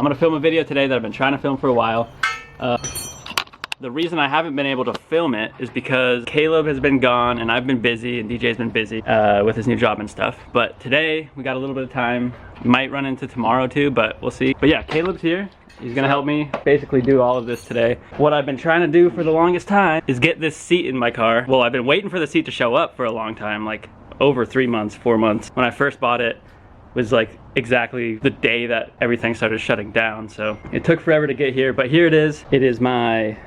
I'm gonna film a video today that I've been trying to film for a while. The reason I haven't been able to film it is because Caleb has been gone and I've been busy and DJ's been busy with his new job and stuff. But today we got a little bit of time. Might run into tomorrow too, but we'll see. But yeah, Caleb's here. He's gonna help me basically do all of this today. What I've been trying to do for the longest time is get this seat in my car. Well, I've been waiting for the seat to show up for a long time, like over 3 months, 4 months. When I first bought it, was like exactly the day that everything started shutting down. So it took forever to get here, but here it is. It is my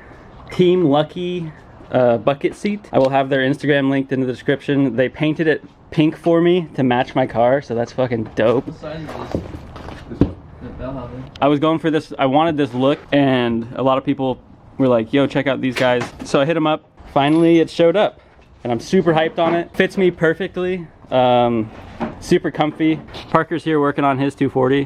Team Lucky bucket seat. I will have their Instagram linked in the description. They painted it pink for me to match my car, so that's fucking dope. What size is this? I was going for this, I wanted this look, and a lot of people were like, yo, check out these guys. So I hit them up. Finally, it showed up, and I'm super hyped on it. Fits me perfectly. Super comfy. Parker's here working on his 240.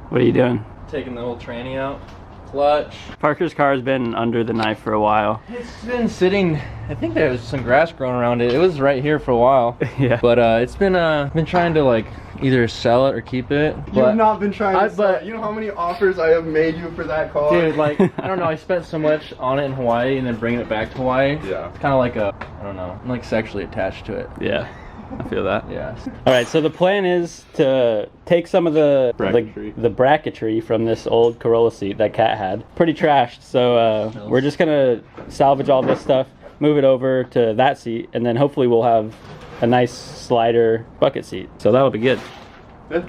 What are you doing? Taking the old tranny out. Clutch. Parker's car has been under the knife for a while. It's been sitting, I think there was some grass growing around it. It was right here for a while. Yeah. But it's been trying to like either sell it or keep it. You've not been trying to sell it. You know how many offers I have made you for that car? Dude, like, I don't know, I spent so much on it in Hawaii and then bringing it back to Hawaii. Yeah. It's kind of like I don't know, I'm like sexually attached to it. Yeah, I feel that. Yeah. All right, so the plan is to take some of the Bracketry. from this old Corolla seat that Kat had. Pretty trashed, so we're just gonna salvage all this stuff, move it over to that seat, and then hopefully we'll have a nice slider bucket seat. So that'll be good.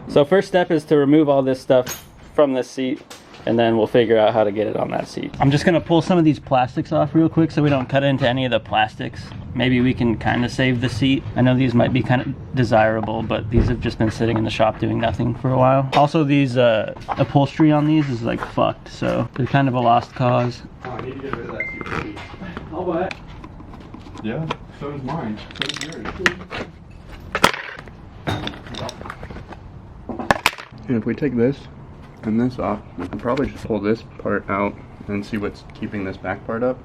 So first step is to remove all this stuff from this seat, and then we'll figure out how to get it on that seat. I'm just gonna pull some of these plastics off real quick so we don't cut into any of the plastics. Maybe we can kind of save the seat. I know these might be kind of desirable, but these have just been sitting in the shop doing nothing for a while. Also, these upholstery on these is like fucked, so they're kind of a lost cause. Oh, I need to get rid of that seat. I'll buy it. Yeah, so is mine. So is yours. And if we take this and this off, we can probably just pull this part out and see what's keeping this back part up.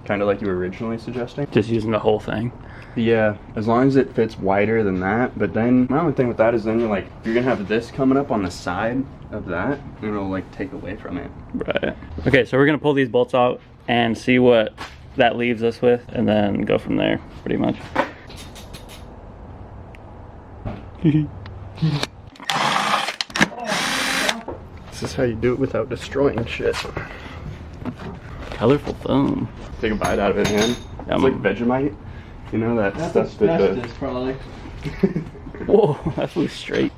Kind of like you were originally suggesting. Just using the whole thing. Yeah, as long as it fits wider than that. But then my only thing with that is then you're gonna have this coming up on the side of that, and it'll like take away from it. Right. Okay, so we're gonna pull these bolts out and see what that leaves us with, and then go from there, pretty much. This is how you do it without destroying shit. Colorful foam. Take a bite out of it, man. It's like Vegemite. You know that stuff that probably. Whoa, that flew straight.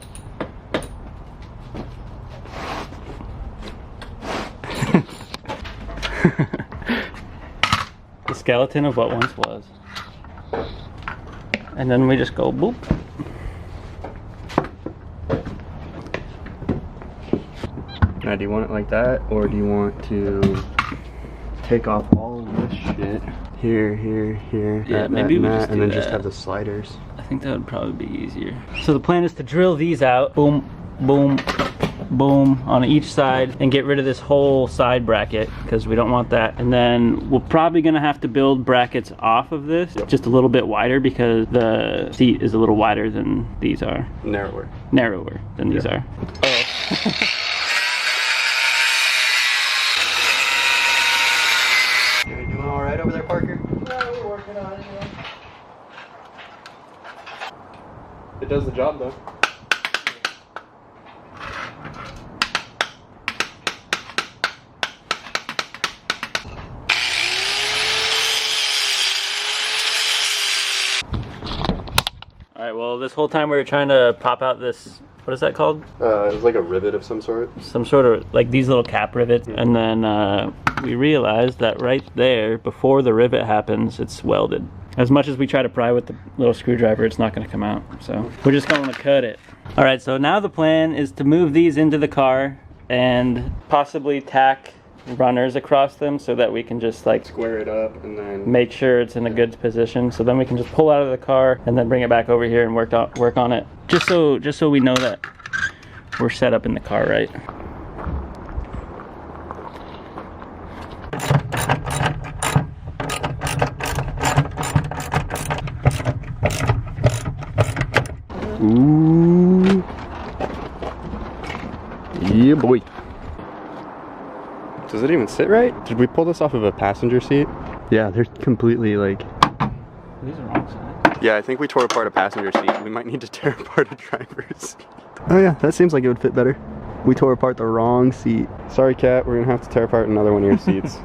The skeleton of what once was. And then we just go boop. Now, do you want it like that, or do you want to take off all of this shit? Here, Yeah, maybe we just do and then that. just have the sliders. I think that would probably be easier. So the plan is to drill these out, boom, boom, boom, on each side, and get rid of this whole side bracket, because we don't want that. And then we're probably gonna have to build brackets off of this, just a little bit wider, because the seat is a little wider than these are. Narrower Than these are. Oh. You doing all right over there, Parker? Yeah, we're working on it. Yeah. It does the job, though. All right, well, this whole time we were trying to pop out this, what is that called? It was like a rivet of some sort. Some sort of, like these little cap rivets. And then we realized that right there, before the rivet happens, it's welded. As much as we try to pry with the little screwdriver, it's not gonna come out. So we're just going to cut it. All right, so now the plan is to move these into the car and possibly tack runners across them so that we can just like Square it up and then make sure it's in a good position. So then we can just pull out of the car and then bring it back over here and work on it. Just so we know that we're set up in the car right. Ooh. Yeah, boy. Does it even sit right? Did we pull this off of a passenger seat? Yeah, they're completely like... These are wrong sides. Yeah, I think we tore apart a passenger seat. We might need to tear apart a driver's seat. Oh yeah, that seems like it would fit better. We tore apart the wrong seat. Sorry, Kat, we're gonna have to tear apart another one of your seats.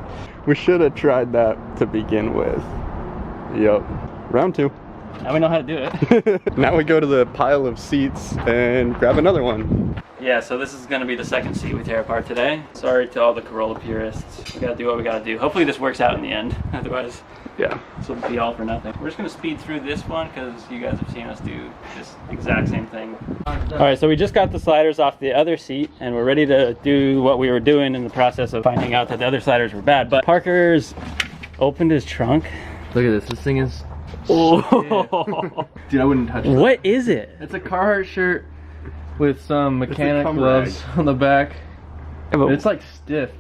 We should have tried that to begin with. Yup. Round 2. Now we know how to do it. Now we go to the pile of seats and grab another one. Yeah, so this is gonna be the second seat we tear apart today. Sorry to all the Corolla purists. We gotta do what we gotta do. Hopefully this works out in the end. Otherwise, yeah, this will be all for nothing. We're just gonna speed through this one because you guys have seen us do this exact same thing. All right, so we just got the sliders off the other seat and we're ready to do what we were doing in the process of finding out that the other sliders were bad. But Parker's opened his trunk. Look at this. This thing is... Oh. Dude, I wouldn't touch it. What is it? It's a Carhartt shirt with some mechanic cum gloves on the back. Yeah, but It's like stiff.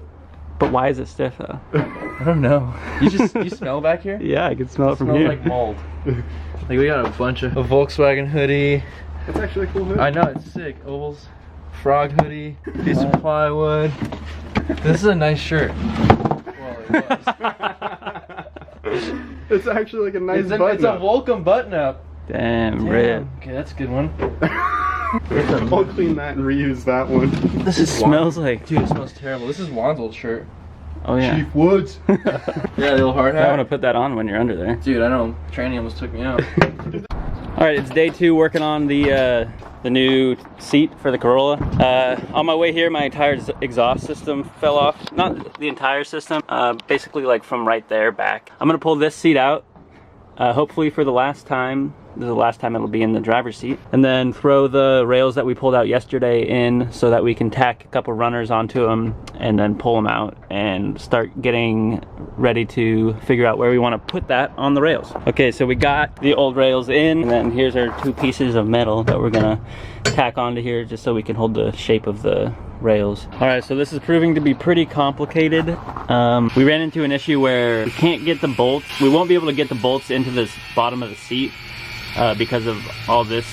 But why is it stiff though? I don't know. You smell back here? Yeah, I can smell it from Smells here. like mold. Like we got a bunch of a Volkswagen hoodie. That's actually a cool hood. I know, it's sick. Ovals, frog hoodie, piece of plywood. This is a nice shirt. Well, it was. It's actually like a nice It's a button up. Volcom button up. Damn, rip. Okay, that's a good one. I'll clean that and reuse that one. This smells like... Dude, it smells terrible. This is Juan's old shirt. Oh yeah. Chief Woods. Yeah, the little hard I want to hat. put that on when you're under there. Dude, I know. Tranny almost took me out. All right, it's day 2 working on the new seat for the Corolla. On my way here, my entire exhaust system fell off. Not the entire system, basically like from right there back. I'm gonna pull this seat out, hopefully for the last time. This is the last time it'll be in the driver's seat. And then throw the rails that we pulled out yesterday in so that we can tack a couple runners onto them and then pull them out and start getting ready to figure out where we want to put that on the rails. Okay, so we got the old rails in, and then here's our 2 pieces of metal that we're gonna tack onto here just so we can hold the shape of the rails. All right, so this is proving to be pretty complicated. We ran into an issue where we can't get the bolts. We won't be able to get the bolts into this bottom of the seat because of all this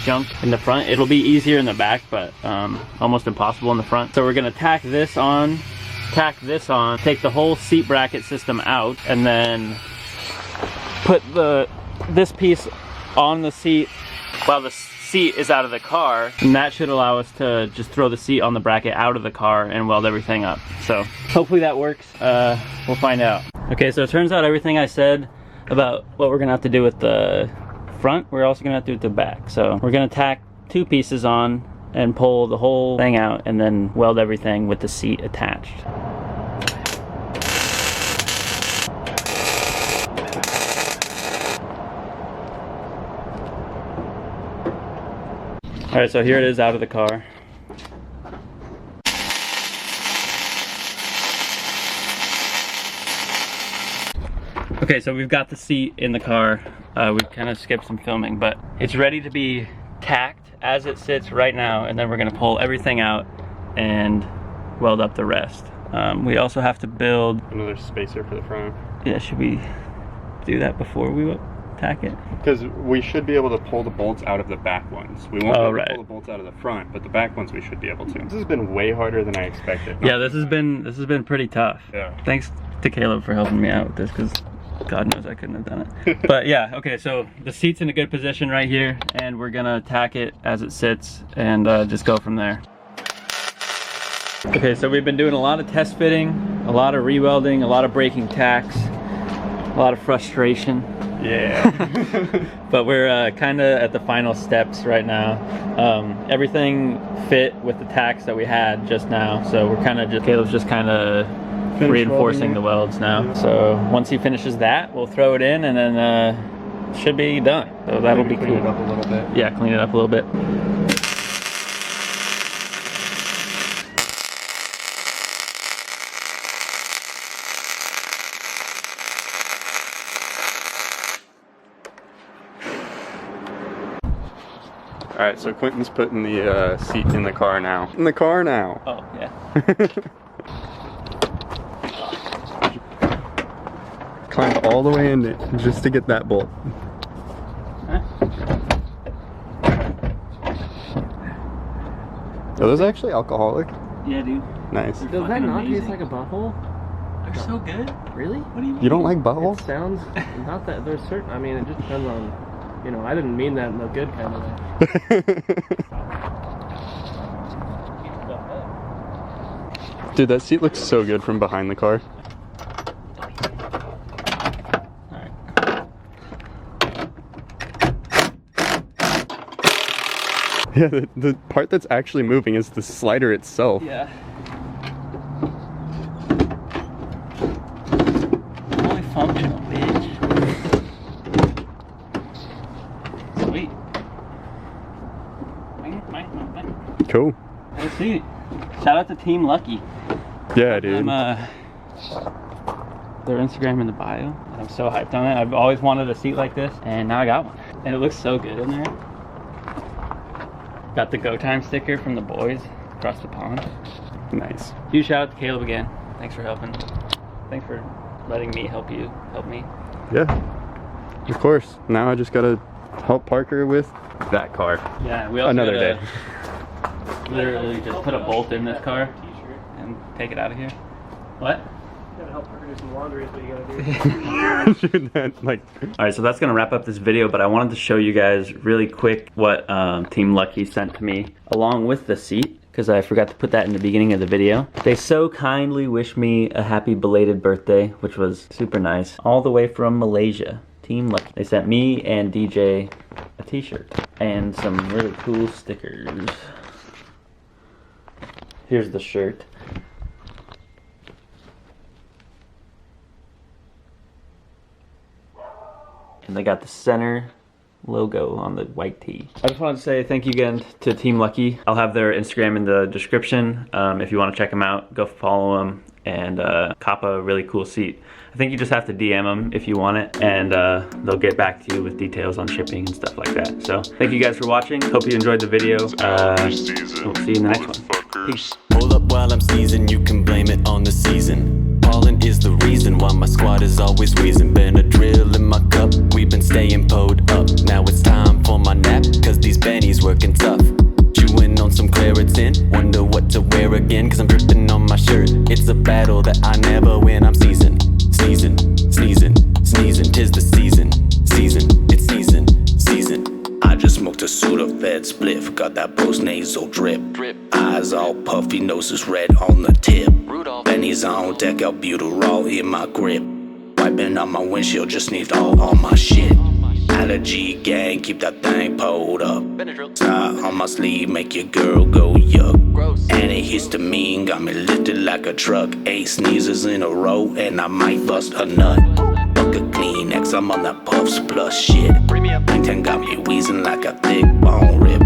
junk in the front. It'll be easier in the back, but almost impossible in the front. So we're gonna tack this on, take the whole seat bracket system out, and then put this piece on the seat while the seat is out of the car, and that should allow us to just throw the seat on the bracket out of the car and weld everything up. So hopefully that works. We'll find out. Okay, so it turns out everything I said about what we're gonna have to do with the front, we're also gonna have to do with the back. So we're gonna tack 2 pieces on and pull the whole thing out and then weld everything with the seat attached. All right, so here it is out of the car. Okay, so we've got the seat in the car. We kind of skipped some filming, but it's ready to be tacked as it sits right now, and then we're gonna pull everything out and weld up the rest. We also have to build Another spacer for the front. Yeah, should we do that before we tack it? Because we should be able to pull the bolts out of the back ones. We won't be able to pull the bolts out of the front, but the back ones we should be able to. This has been way harder than I expected. Yeah, this has been pretty tough. Yeah. Thanks to Caleb for helping me out with this, because God knows I couldn't have done it. But yeah, okay, so the seat's in a good position right here, and we're gonna tack it as it sits and just go from there. Okay, so we've been doing a lot of test fitting, a lot of rewelding, a lot of breaking tacks, a lot of frustration. Yeah. But we're kind of at the final steps right now. Everything fit with the tacks that we had just now, so we're kind of just, Caleb's just kind of reinforcing the welds now. Yeah. So once he finishes that, we'll throw it in, and then it should be done. So that'll be cool. Clean it up a little bit. Yeah, clean it up a little bit. All right, so Quentin's putting the seat in the car now. In the car now. Oh, yeah. Climbed all the way in it just to get that bolt. Huh? Are those actually alcoholic? Yeah, dude. Nice. They're Does that fucking not taste amazing. like a butthole? They're so good. Really? What do you mean? You don't like It buttholes? sounds not that there's certain. I mean, it just depends on. You know, I didn't mean that in the good kind of way. Dude, that seat looks so good from behind the car. Alright. Yeah, the part that's actually moving is the slider itself. Yeah. Only functional, bitch. Sweet. Cool. Let's see. Shout out to Team Lucky. Yeah, dude. Their Instagram in the bio. I'm so hyped on it. I've always wanted a seat like this, and now I got one. And it looks so good in there. Got the Go Time sticker from the boys across the pond. Nice. Huge shout out to Caleb again. Thanks for helping. Thanks for letting me help you help me. Yeah. Of course. Now I just gotta help Parker with that car. Yeah, we also Another gotta day. literally just put a bolt in this car and take it out of here. What? You gotta help her do some laundry is what you gotta do. Dude, that, like... Alright, so that's gonna wrap up this video, but I wanted to show you guys really quick what Team Lucky sent to me along with the seat, because I forgot to put that in the beginning of the video. They so kindly wished me a happy belated birthday, which was super nice, all the way from Malaysia. Team Lucky. They sent me and DJ a t-shirt and some really cool stickers. Here's the shirt. And they got the center logo on the white tee. I just wanted to say thank you again to Team Lucky. I'll have their Instagram in the description. If you want to check them out, go follow them and cop a really cool seat. I think you just have to DM them if you want it, and they'll get back to you with details on shipping and stuff like that. So thank you guys for watching. Hope you enjoyed the video. We'll see you in the next one. Peace. Hold up while I'm sneezing, you can blame it on the season. Pollen is the reason why my squad is always wheezing. Been a drill in my cup, we've been staying pulled up. Now it's time for my nap, cause these bennies working tough. Chewing on some Claritin, wonder what to wear again, cause I'm dripping on my shirt. It's a battle that I never win, I'm sneezing, sneezing, sneezing, sneezing. 'Tis the season, season, it's season, season. I just smoked a Sudafed spliff, got that post-nasal drip. Eyes all puffy, nose is red on the tip. Benny's on deck, albuterol in my grip. Wiping out my windshield, just sneezed all on my shit. Allergy gang, keep that thing pulled up. Tie on my sleeve, make your girl go yuck. Antihistamine got me lifted like a truck. 8 sneezes in a row, and I might bust a nut. Fuck a Kleenex, I'm on that Puffs Plus shit. Plankton got me wheezing like a thick bone rib.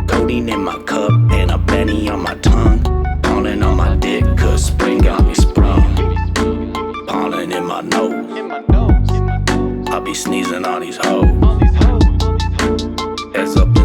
Codeine in my cup, and a Benny on my tongue. Pollen on my dick, cause spring got me sprung. Pollen in my nose, I be sneezing on these hoes.